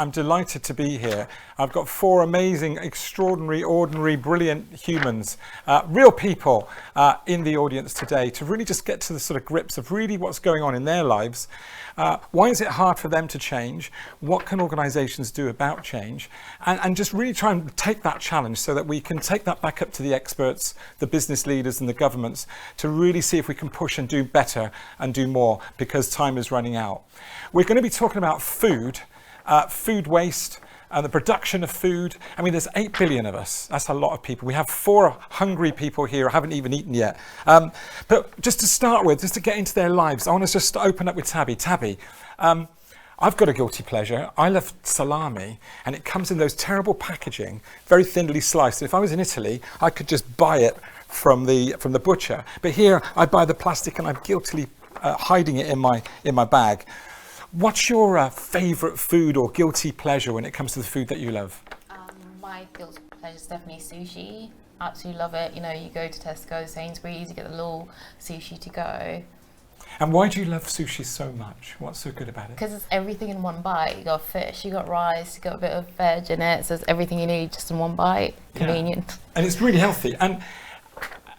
I'm delighted to be here. I've got four amazing, extraordinary, ordinary, brilliant humans, real people in the audience today to really just get to the sort of grips of really what's going on in their lives. Why is it hard for them to change? What can organisations do about change? And just really try and take that challenge so that we can take that back up to the experts, the business leaders and the governments to really see if we can push and do better and do more, because time is running out. We're going to be talking about food, food waste, and the production of food. I mean, there's 8 billion of us. That's a lot of people. We have 4 hungry people here who haven't even eaten yet. But just to start with, just to get into their lives, I want to just open up with Tabby. Tabby, I've got a guilty pleasure. I love salami, and it comes in those terrible packaging, very thinly sliced. If I was in Italy, I could just buy it from the butcher. But here, I buy the plastic, and I'm guiltily hiding it in my bag. What's your favourite food or guilty pleasure when it comes to the food that you love? My guilty pleasure is definitely sushi. Absolutely love it. You know, you go to Tesco, Sainsbury's, you get the little sushi to go. And why do you love sushi so much? What's so good about it? Because it's everything in one bite. You got fish, you got rice, you got a bit of veg in it. So it's everything you need just in one bite. Convenient. Yeah. And it's really healthy. And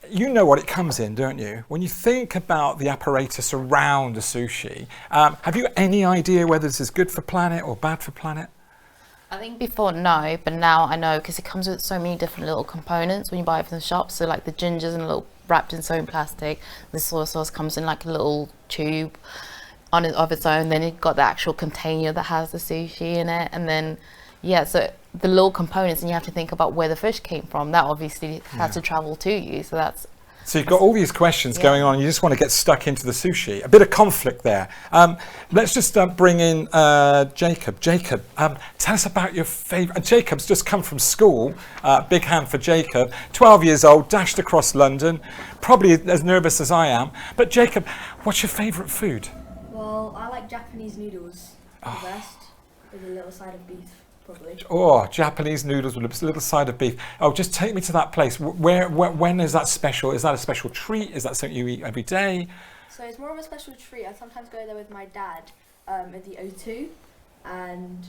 you know what it comes in, don't you? When you think about the apparatus around a sushi, have you any idea whether this is good for planet or bad for planet? I think before no, but now I know, because it comes with so many different little components when you buy it from the shop. So like the ginger's in a little wrapped in soy plastic. The soy sauce comes in like a little tube of its own. Then you've got the actual container that has the sushi in it, and then so the little components, and you have to think about where the fish came from. That obviously has to travel to you. So you've got all these questions going on. You just want to get stuck into the sushi. A bit of conflict there. Let's just bring in Jacob. Jacob, tell us about your favourite. Jacob's just come from school. Big hand for Jacob. 12 years old, dashed across London. Probably as nervous as I am. But Jacob, what's your favourite food? Well, I like Japanese noodles the best, with a little side of beef. Probably. Oh, Japanese noodles with a little side of beef. Oh, just take me to that place. When is that special? Is that a special treat? Is that something you eat every day? So it's more of a special treat. I sometimes go there with my dad at the O2, and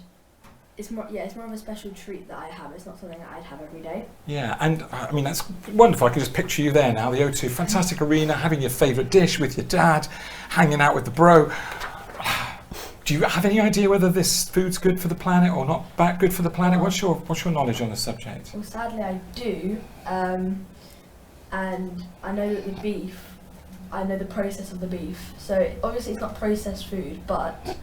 it's more of a special treat that I have. It's not something that I'd have every day. Yeah, and I mean, that's wonderful. I can just picture you there now, the O2, fantastic arena, having your favourite dish with your dad, hanging out with the bro. Do you have any idea whether this food's good for the planet or not good for the planet? What's your knowledge on the subject? Well, sadly I do, and I know that the beef, I know the process of the beef. So obviously it's not processed food, but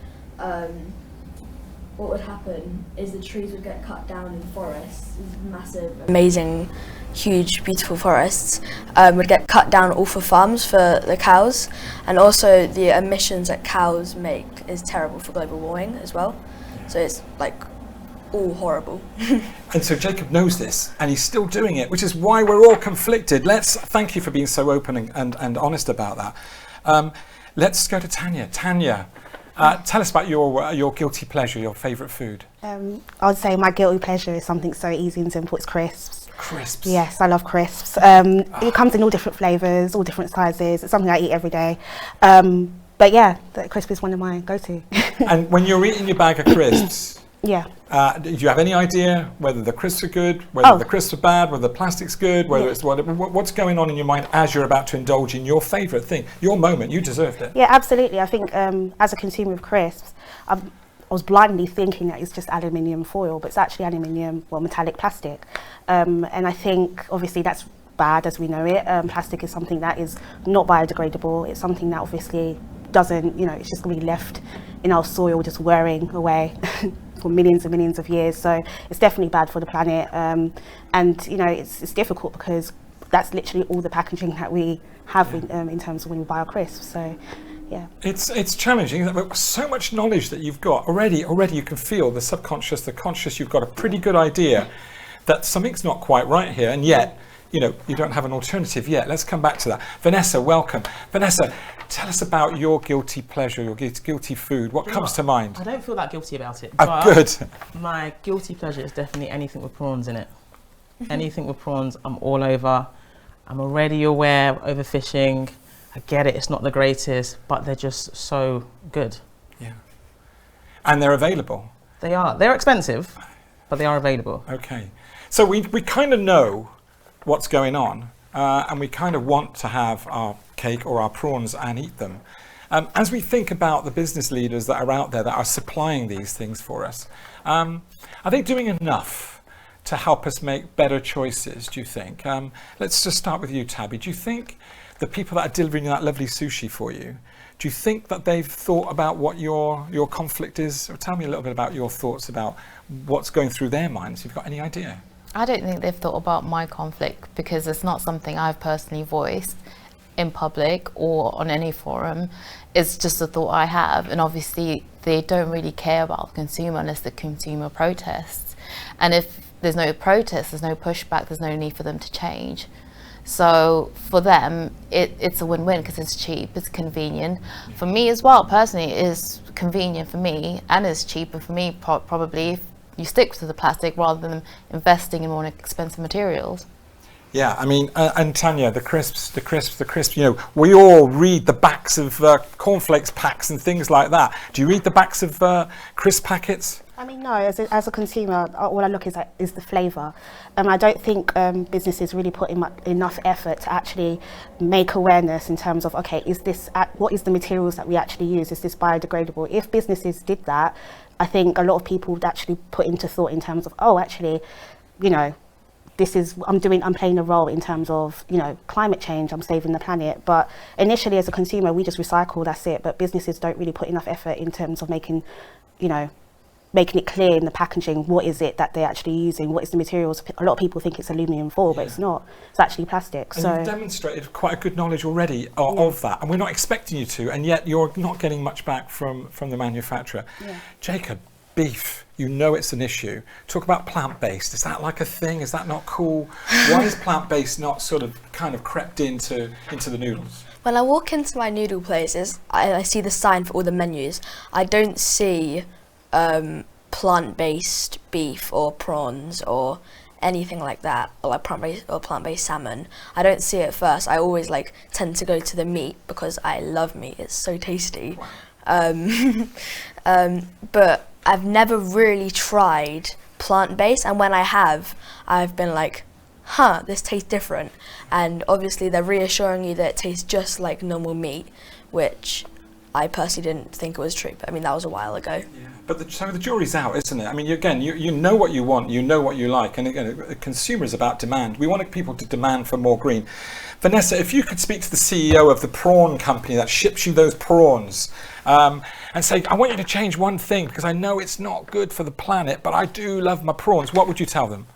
what would happen is the trees would get cut down in forests, massive, amazing, huge, beautiful forests would get cut down all for farms for the cows, and also the emissions that cows make is terrible for global warming as well. So it's like all horrible. And so Jacob knows this, and he's still doing it, which is why we're all conflicted. Thank you for being so open and honest about that. Let's go to Tanya. Tanya, tell us about your guilty pleasure, your favourite food. I would say my guilty pleasure is something so easy and simple. It's crisps. Crisps? Yes, I love crisps. It comes in all different flavours, all different sizes. It's something I eat every day. But yeah, the crisp is one of my go-to. And when you're eating your bag of crisps, do you have any idea whether the crisps are good, whether the crisps are bad, whether the plastic's good, whether it's what's going on in your mind as you're about to indulge in your favourite thing, your moment? You deserved it. Yeah, absolutely. I think as a consumer of crisps, I was blindly thinking that it's just aluminium foil, but it's actually metallic plastic. And I think obviously that's bad as we know it. Plastic is something that is not biodegradable. It's something that obviously doesn't, it's just going to be left in our soil just wearing away for millions and millions of years. So it's definitely bad for the planet. And it's difficult because that's literally all the packaging that we have in terms of when we buy our crisps. So yeah, it's challenging. So much knowledge that you've got already you can feel the subconscious, the conscious. You've got a pretty good idea that something's not quite right here, and yet you don't have an alternative yet. Let's come back to that. Vanessa, welcome. Vanessa, tell us about your guilty pleasure, your guilty food. What comes to mind? I don't feel that guilty about it. But good. My guilty pleasure is definitely anything with prawns in it. Anything with prawns, I'm all over. I'm already aware of overfishing. I get it, it's not the greatest, but they're just so good. Yeah. And they're available. They are. They're expensive, but they are available. Okay. So we kind of know what's going on, and we kind of want to have our cake or our prawns and eat them. As we think about the business leaders that are out there that are supplying these things for us, are they doing enough to help us make better choices, do you think? Let's just start with you, Tabby. Do you think the people that are delivering that lovely sushi for you, do you think that they've thought about what your conflict is? Or tell me a little bit about your thoughts about what's going through their minds. You've got any idea? I don't think they've thought about my conflict because it's not something I've personally voiced in public or on any forum. It's just a thought I have, and obviously they don't really care about the consumer unless the consumer protests. And if there's no protest, there's no pushback, there's no need for them to change. So for them, it's a win-win because it's cheap, it's convenient. For me as well, personally, it is convenient for me and it's cheaper for me probably if you stick to the plastic rather than investing in more expensive materials. Yeah, I mean, and Tanya, the crisps, you know, we all read the backs of cornflakes packs and things like that. Do you read the backs of crisp packets? I mean, no, as a consumer, all I look is the flavour. I don't think businesses really put in enough effort to actually make awareness in terms of, okay, what is the materials that we actually use? Is this biodegradable? If businesses did that, I think a lot of people would actually put into thought in terms of, oh, actually, you know, I'm playing a role in terms of, you know, climate change, I'm saving the planet. But initially as a consumer, we just recycle, that's it. But businesses don't really put enough effort in terms of making it clear in the packaging, what is it that they're actually using, what is the materials. A lot of people think it's aluminium foil, but it's not. It's actually plastic. And you've demonstrated quite a good knowledge already of that, and we're not expecting you to, and yet you're not getting much back from the manufacturer. Yeah. Jacob, beef, you know it's an issue. Talk about plant-based. Is that like a thing? Is that not cool? Why is plant-based not sort of kind of crept into the noodles? When I walk into my noodle places, I see the sign for all the menus. I don't see plant-based beef or prawns or anything like that, or like plant-based salmon. I don't see it first. I always tend to go to the meat because I love meat. It's so tasty. But I've never really tried plant-based, and when I have, I've been like, huh, this tastes different. And obviously they're reassuring you that it tastes just like normal meat, which I personally didn't think it was true, but I mean, that was a while ago. Yeah. But so the jury's out, isn't it? I mean, you know what you want, you know what you like, and again, a consumer is about demand. We want people to demand for more green. Vanessa, if you could speak to the CEO of the prawn company that ships you those prawns, and say, I want you to change one thing because I know it's not good for the planet, but I do love my prawns, what would you tell them?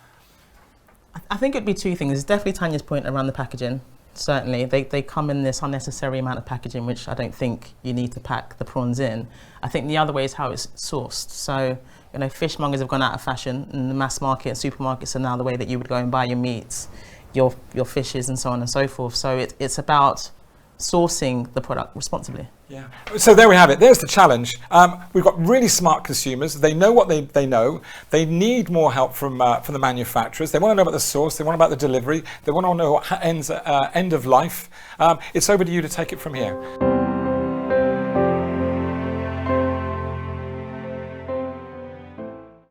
I think it'd be two things. It's definitely Tanya's point around the packaging. Certainly, they come in this unnecessary amount of packaging, which I don't think you need to pack the prawns in. I think the other way is how it's sourced. So, you know, fishmongers have gone out of fashion, and the mass market and supermarkets are now the way that you would go and buy your meats, your fishes, and so on and so forth. So it's about sourcing the product responsibly. Yeah. So there we have it. There's the challenge. We've got really smart consumers. They know what they know. They need more help from the manufacturers. They want to know about the source. They want to know about the delivery. They want to know what end of life. It's over to you to take it from here.